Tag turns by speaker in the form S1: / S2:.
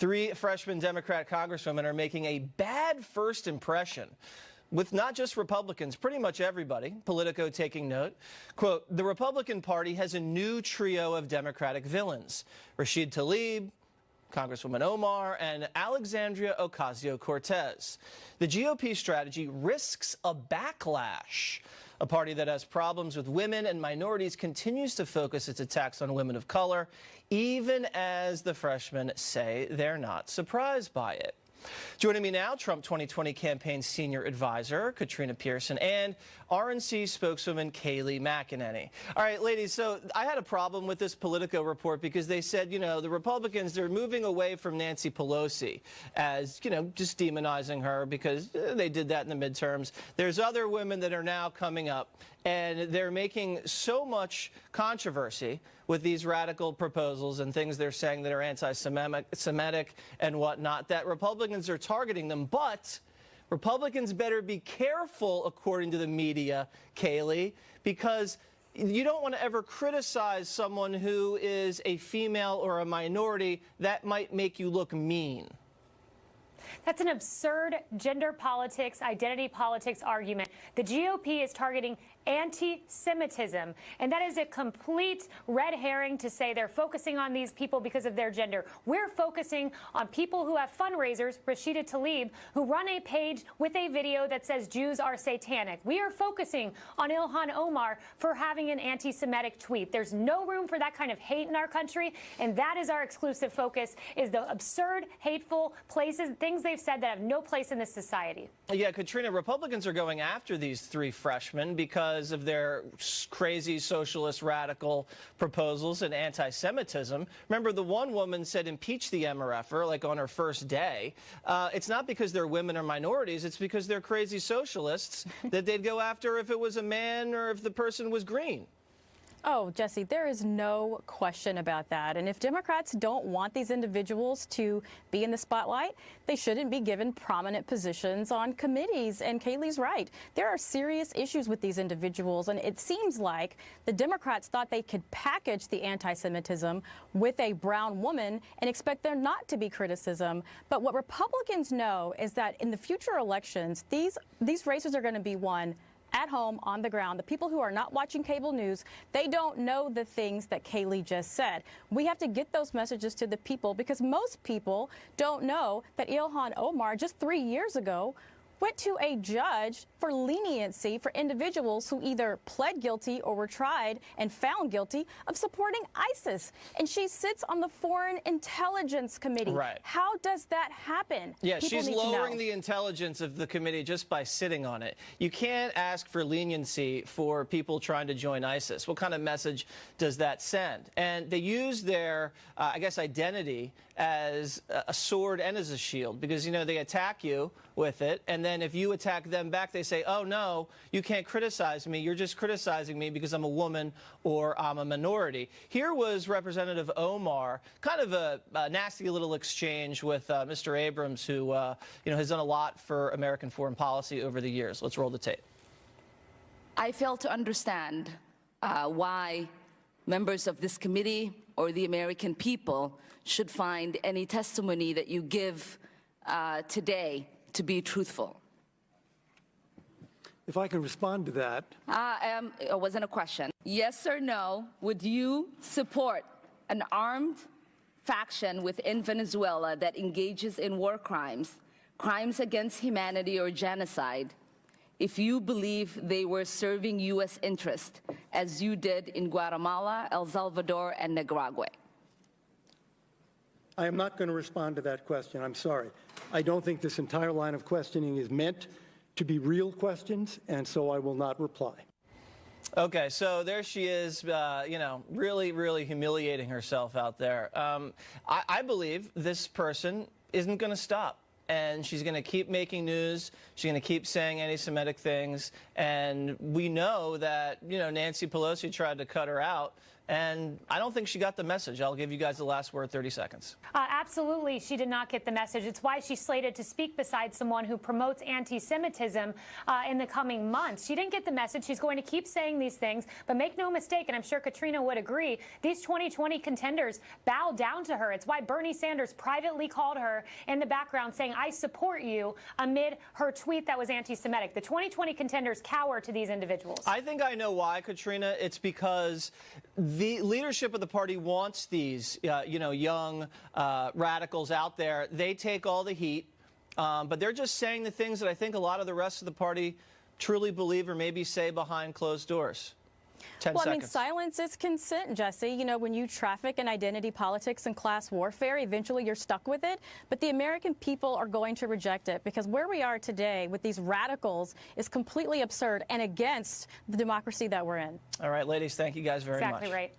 S1: Three freshman Democrat congresswomen are making a bad first impression with not just Republicans, pretty much everybody. Politico taking note. Quote, the Republican Party has a new trio of Democratic villains. Rashid Tlaib, Congresswoman Omar, and Alexandria Ocasio-Cortez. The GOP strategy risks a backlash. A party that has problems with women and minorities continues to focus its attacks on women of color, even as the freshmen say they're not surprised by it. Joining me now, Trump 2020 campaign senior advisor Katrina Pearson and RNC spokeswoman Kayleigh McEnany. All right, ladies, so I had a problem with this Politico report because they said, you know, the Republicans, they're moving away from Nancy Pelosi as, you know, just demonizing her because they did that in the midterms. There's other women that are now coming up, and they're making so much controversy with these radical proposals and things they're saying that are anti-Semitic and whatnot, that Republicans are targeting them. But Republicans better be careful, according to the media, Kayleigh, because you don't want to ever criticize someone who is a female or a minority. That might make you look mean.
S2: That's an absurd gender politics, identity politics argument. The GOP is targeting anti-Semitism, and that is a complete red herring to say they're focusing on these people because of their gender. We're focusing on people who have fundraisers, Rashida Tlaib, who run a page with a video that says Jews are satanic. We are focusing on Ilhan Omar for having an anti-Semitic tweet. There's no room for that kind of hate in our country, and that is our exclusive focus, is the absurd, hateful places, things they've said that have no place in this society.
S1: Yeah, Katrina, Republicans are going after these three freshmen because of their crazy socialist radical proposals and anti-Semitism. Remember, the one woman said impeach the MRFer, like on her first day. It's not because they're women or minorities. It's because they're crazy socialists that they'd go after if it was a man or if the person was green.
S3: Oh, Jesse, there is no question about that. And if Democrats don't want these individuals to be in the spotlight, they shouldn't be given prominent positions on committees. And Kayleigh's right. There are serious issues with these individuals. And it seems like the Democrats thought they could package the anti-Semitism with a brown woman and expect there not to be criticism. But what Republicans know is that in the future elections, these races are going to be won at home, on the ground. The people who are not watching cable news, they don't know the things that Kayleigh just said. We have to get those messages to the people because most people don't know that Ilhan Omar just 3 years ago went to a judge for leniency for individuals who either pled guilty or were tried and found guilty of supporting ISIS. And she sits on the Foreign Intelligence Committee.
S1: Right.
S3: How does that happen?
S1: Yeah,
S3: People
S1: she's
S3: need to
S1: lowering
S3: know.
S1: the intelligence of the committee just by sitting on it. You can't ask for leniency for people trying to join ISIS. What kind of message does that send? And they use their, I guess, identity as a sword and as a shield because, you know, they attack you with it, and then if you attack them back, they say, oh, no, you can't criticize me. You're just criticizing me because I'm a woman or I'm a minority. Here was Representative Omar, kind of a nasty little exchange with Mr. Abrams, who you know, has done a lot for American foreign policy over the years. Let's roll the tape.
S4: I fail to understand why members of this committee or the American people should find any testimony that you give today to be truthful.
S5: If I can respond to that.
S4: It wasn't a question. Yes or no, would you support an armed faction within Venezuela that engages in war crimes, crimes against humanity or genocide, if you believe they were serving U.S. interest, as you did in Guatemala, El Salvador, and Nicaragua?
S5: I am not going to respond to that question. I'm sorry. I don't think this entire line of questioning is meant to be real questions, and so I will not reply.
S1: Okay, so there she is, you know, really, really humiliating herself out there. I believe this person isn't going to stop. And she's going to keep making news. She's going to keep saying anti-Semitic things. And we know that, you know, Nancy Pelosi tried to cut her out. And I don't think she got the message. I'll give you guys the last word, 30 seconds.
S2: Absolutely, she did not get the message. It's why she's slated to speak beside someone who promotes anti-Semitism in the coming months. She didn't get the message. She's going to keep saying these things. But make no mistake, and I'm sure Katrina would agree, these 2020 contenders bow down to her. It's why Bernie Sanders privately called her in the background saying, I support you, amid her tweet that was anti-Semitic. The 2020 contenders cower to these individuals.
S1: I think I know why, Katrina. It's because the leadership of the party wants these, young radicals out there. They take all the heat, but they're just saying the things that I think a lot of the rest of the party truly believe or maybe say behind closed doors. 10
S3: well,
S1: seconds.
S3: I mean, silence is consent, Jesse. You know, when you traffic in identity politics and class warfare, eventually you're stuck with it. But the American people are going to reject it because where we are today with these radicals is completely absurd and against the democracy that we're in.
S1: All right, ladies, thank you guys very much.
S2: Exactly right.